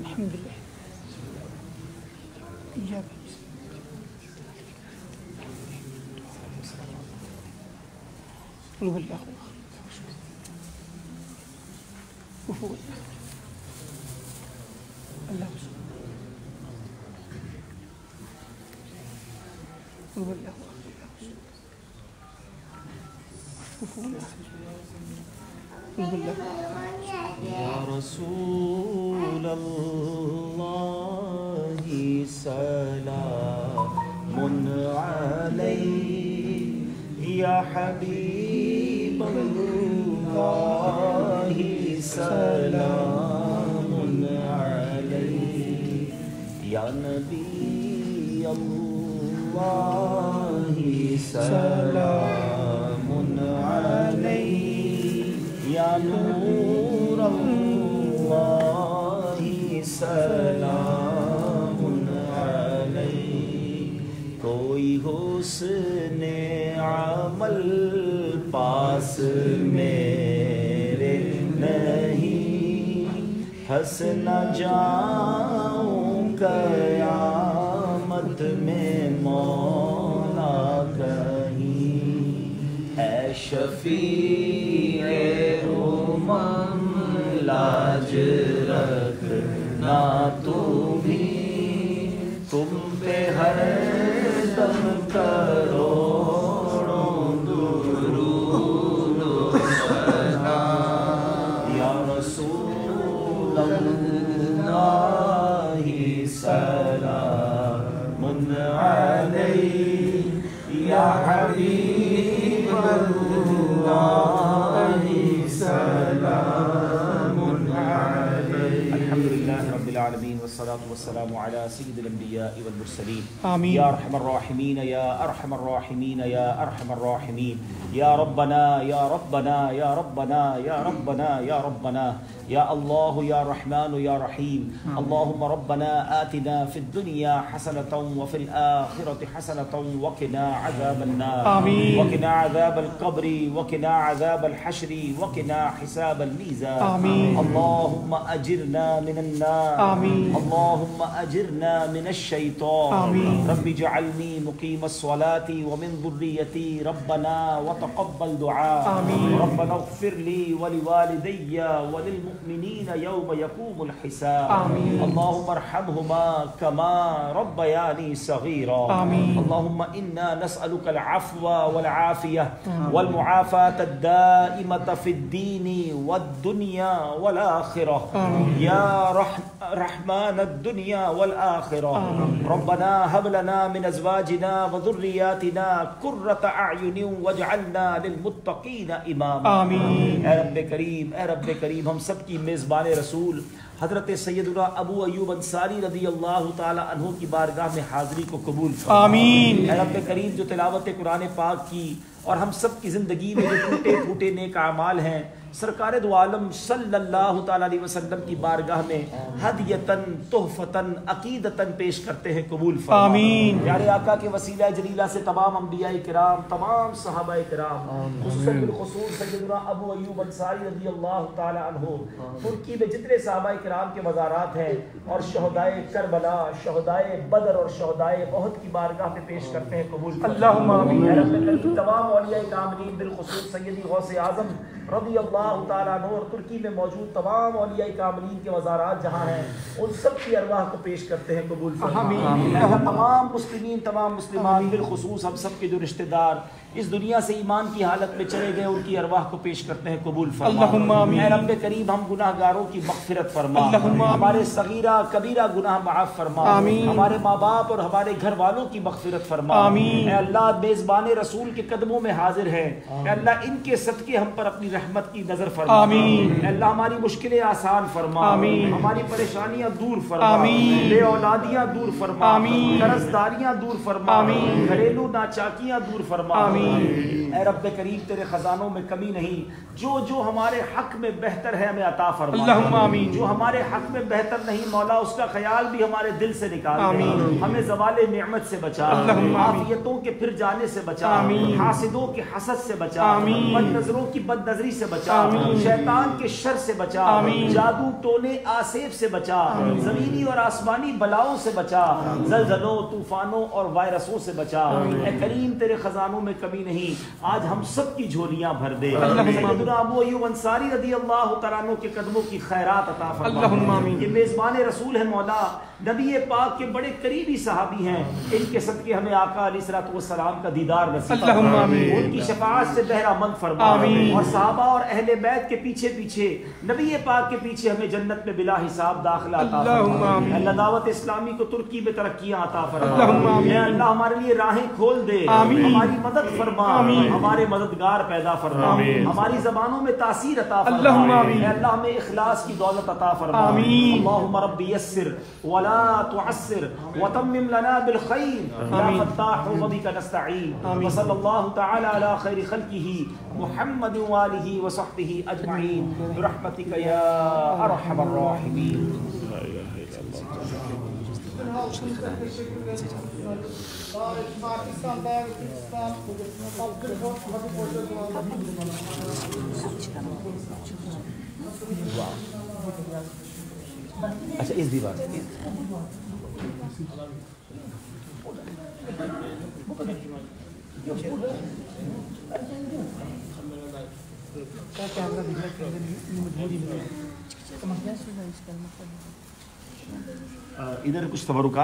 الحمد لله إجابة. قلوب الله وفوق الله قلوب الله وفوق قلوب الله. يا رسول الله سلام عليك يا حبيب الله سلام عليك يا نبي الله سلام عليك يا نور الله سلام عليك کوئی حسن عمل پاس میرے نہیں ہنس نہ جاؤں قیامت میں مولا کہیں اے شفیع امم لاج رکھنا تو بھی تم پہ ہر دم کروڑوں درود و سلام یا رسول اللہ سلام علیک یا حبیب اللہ سلام علیک. الحمدللہ رب العالمین والصلاة والسلام على سید الانبیاء والمرسلین. آمین. یا ارحم الراحمین یا ارحم الراحمین یا ارحم الراحمین یا ربنا یا ربنا یا ربنا یا ربنا یا ربنا یا اللہ یا رحمن یا رحیم. اللہم ربنا آتنا فی الدنیا حسنة وفی الآخرة حسنة وقنا عذاب النار. آمین. وقنا عذاب القبر وقنا عذاب الحشر وقنا حساب الميزان. آمین. اللهم أجرنا من النار. آمین. اللهم أجرنا من الشيطان. آمین. رب اجعلني مقيم الصلاة ومن ذريتي ربنا وتقبل دعاء. آمین. ربنا اغفر لي ولوالدي وللمؤمنين يوم يقوم الحساب. آمین. اللهم ارحمهما كما ربياني صغيرا. آمین. اللهم إنا نسألك العفو والعافية والمعافاة الدائمة في الدين والدنيا والآخرة. آمین. يا رحمن الدنيا والآخرة. ربنا هب لنا من أزواجنا وذرياتنا قرة أعين واجعلنا للمتقين إماما. آمین. اے رب کریم، اے رب کریم، ہم سب کی میزبان رسول حضرت سیدنا ابو ایوب انصاری رضی اللہ تعالی عنہ کی بارگاہ میں حاضری کو قبول فرما. آمین. اے رب کریم، جو تلاوت قرآن پاک کی اور ہم سب کی زندگی میں جو ٹوٹے پھوٹے نیک اعمال ہیں، سرکار دو عالم صلی اللہ تعالی علیہ وسلم کی بارگاہ میں ہدیتاً تحفتاً عقیدتاً پیش کرتے ہیں، قبول فرما. آمین. پیارے آقا کے وسیلہ جلیلہ سے تمام انبیاء کرام، تمام صحابہ کرام، خصوصاً بالخصوص سیدنا ابو ایوب انصاری رضی اللہ تعالی عنہ، ترکی میں جتنے صحابہ کرام کے مزارات ہیں اور شہدائے کربلا، شہدائے بدر اور شہدائے احد کی بارگاہ میں پیش کرتے ہیں، قبول فرما. اللہم آمین. اے رب کریم، تمام اولیاء کاملین بالخصوص سیدی غوث اعظم رضی اللہ تعالیٰ عنہ اور ترکی میں موجود تمام اولیاء کاملین کے مزارات جہاں ہیں، ان سب کی ارواح کو پیش کرتے ہیں، قبول فرما. آمین. تمام مسلمین، تمام مسلمان، بالخصوص ہم سب کے جو رشتہ دار اس دنیا سے ایمان کی حالت میں چلے گئے، ان کی ارواح کو پیش کرتے ہیں، قبول فرما. اللہم آمین. اے رب کریم، ہم گناہ گاروں کی مغفرت فرما. اللہم آمین. ہمارے صغیرہ کبیرہ گناہ معاف فرما. آمین. ہمارے ماں باپ اور ہمارے گھر والوں کی مغفرت فرما. آمین. اے اللہ، میزبان رسول کے قدموں قدموں میں حاضر ہیں، اے اللہ ان کے صدقے ہم پر اپنی رحمت کی نظر فرما، آمین۔ اے اللہ ہماری مشکلیں آسان فرما، آمین۔ ہماری پریشانیاں دور فرما، آمین۔ بے اولادیاں دور فرما، آمین۔ قرض داریاں دور فرما، آمین۔ گھریلو ناچاکیاں دور فرما، آمین۔ اے رب کریم تیرے خزانوں میں کمی نہیں، جو جو ہمارے حق میں بہتر ہے ہمیں عطا فرما، اللہم آمین۔ جو ہمارے حق میں بہتر نہیں مولا اس کا خیال بھی ہمارے دل سے نکال دے، آمین۔ ہمیں زوال نعمت سے بچا، اللہم آمین۔ عافیتوں کے پھر جانے سے بچا، آمین۔ حاسدوں کے حسد سے بچا، آمین۔ بد نظروں کی بد نظری سے بچا، آمین۔ شیطان کے شر سے بچا، آمین۔ جادو ٹونے آسیب سے بچا، زمینی اور آسمانی بلاؤں سے بچا، زلزلوں طوفانوں اور وائرسوں سے بچا، اے کریم تیرے خزانوں میں کمی نہیں، آج ہم سب کی جھولیاں بھر دے، سیدنا ابو ایوب انصاری رضی اللہ تعالیٰ عنہ کے قدموں کی خیرات عطا فرما، اللہم آمین۔ یہ میزبان رسول ہے مولا، نبی پاک کے بڑے قریبی صحابی ہیں، ان کے صدقے ہمیں آقا علیہ الصلوۃ والسلام کا دیدار نصیب فرما، اللہم آمین۔ ان کی شفاعت سے بہرہ مند فرما، آمین۔ اور صحابہ اور اہل بیت کے پیچھے پیچھے نبی پاک کے پیچھے ہمیں جنت میں بلا حساب داخلہ عطا اللہم فرما، آمین۔ اللہ دعوت اسلامی کو ترکی میں ترقیاں عطا فرما، اللہم آمین۔ اے اللہ ہمارے لیے راہیں کھول دے، آمین۔ ہماری مدد فرما، آمین۔ ہمارے مددگار پیدا فرما، آمین۔ ہماری زبانوں میں تاثیر عطا فرما، اللہم آمین۔ اے اللہ ہمیں اخلاص کی دولت عطا فرما، آمین۔ اللہم رب یسر ولا تعسر وتمم لنا بالخیر یا فتاح وبک نستعین، وصلی اللہ تعالی علی خیر خلقہ محمد وآلہ وصحبہ اجمعین برحمتک یا ارحم الراحمین۔ اچھا اس بھی بات ادھر کچھ تبرکات